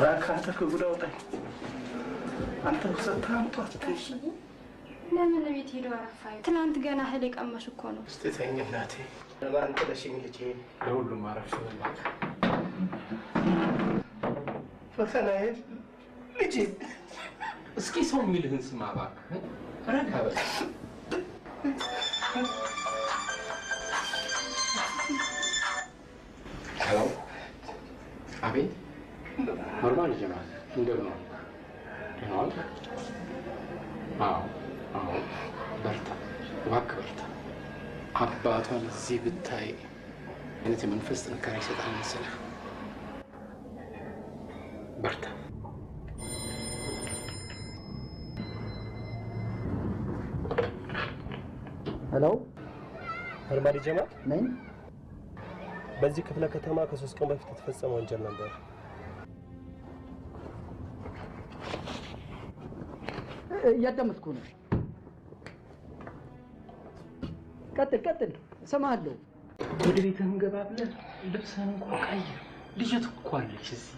راكانت كغداوطاي አንተ ሰታምጣት ለምን ለቤት ሄዶ አረፋይ ትናንት ገና ህልቅ አመሽ እኮ ነው እስቲ እናቴ ለማን ተለሽኝ ልጄ ለሁሉም አረፍ ስለማክ ፈተናዬ ልጄ እስኪ ሰው የሚልህን ስማ እባክህ ረጋ በል ሄሎ አቤት ኖርማል ጀማል እንደምን ነው ይሆን አዎ በርታ እባክህ በርታ አባቷን እዚህ ብታይ እኔ መንፈስ ጥንካሬ ይሰጣል መሰለህ በርታ ሄሎ ኖርማል ጀማል ነኝ በዚህ ክፍለ ከተማ ከ3 ቀን በፊት የተፈጸመ ወንጀል ነበር እያዳመጥኩ ነው ቀጥል ሰማሃለሁ ወደ ቤትህ እንገባ ብለህ ልብስህን እንኳን ቀይር ልጅቱ እኮ አለች እዚህ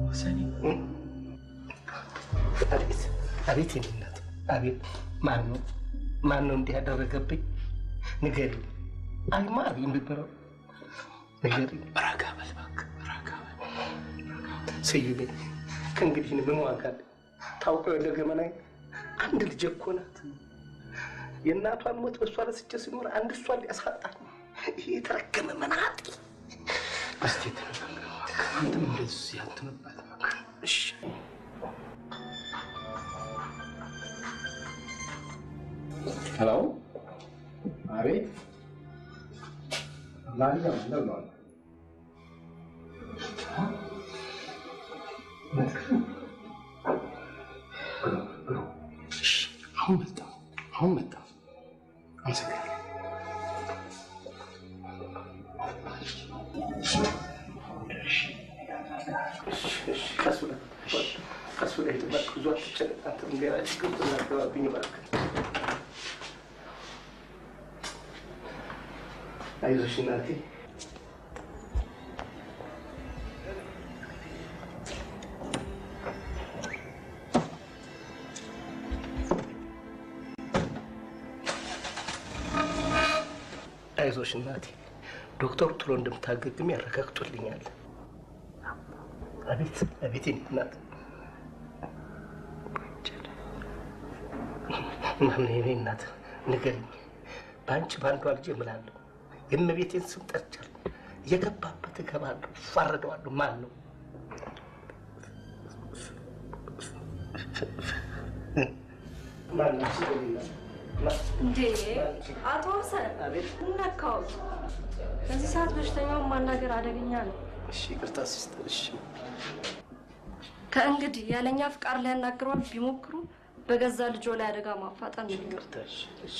ወሰኔ አቤት እናት አቤት ማን ነው እንዲህ ያደረገብኝ ንገሪኝ አይማር ይንበረው ንገሪኝ ረጋ በል እባክህ ረጋ በል ሰይቤ ከእንግዲህ ምን ዋጋ አለ ታውቀው እንደገመናይ አንድ ልጅ እኮ ናት የእናቷን ሞት በሷ ለስቼ ሲኖር አንድ እሷ ሊያሳጣኝ ይሄ ተረከመ መናጢ እስቲ አንተም እንደዚህ ያንተመባት እሺ ሄሎ አቤት ማንኛው ነው አሁን መጣ አመሰግናለሁ ቀስ ብለህ ብዙ አትጨነቅ አንተ እንገራ ችግር ትናገባብኝ እባክህ አይዞሽ እናቴ አይዞሽ እናቴ ዶክተር ቶሎ እንደምታገግም ያረጋግጡልኛል አቤት እናት ማነው እናት ንገሪኝ ባንቺ ባንዷ ልጅ እምላለሁ የእመቤቴን ስም ጠርቻለሁ እየገባበት እገባለሁ እፋረደዋለሁ ማን ነው ማነው ሲገኝና እንዴ አቶ ወሰን ነካው በዚህ ሰዓት በሽተኛውን ማናገር አደገኛ ነው እሺ ይቅርታ ሲስተር እሺ ከእንግዲህ ያለኛ ፍቃድ ሊያናግሯል ቢሞክሩ በገዛ ልጆ ላይ አደጋ ማፋጠን ነው ይቅርታ እሺ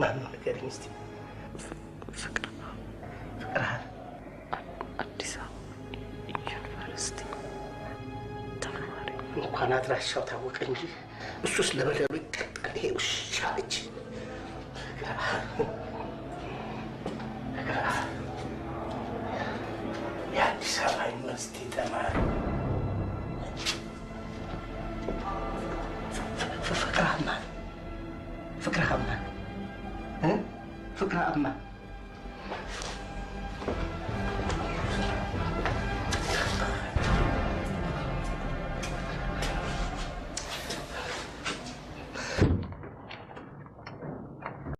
ማነው ንገሪኝ እስቲ ፍቅር አዲስ አበባ ዩኒቨርሲቲ ተማሪ እንኳን አድራሻው ታወቀ እንጂ እሱስ ለበደሉ ይቀጣል ይሄ ውሻ ልጅ የአዲስ አበባ ዩኒቨርሲቲ ተማሪ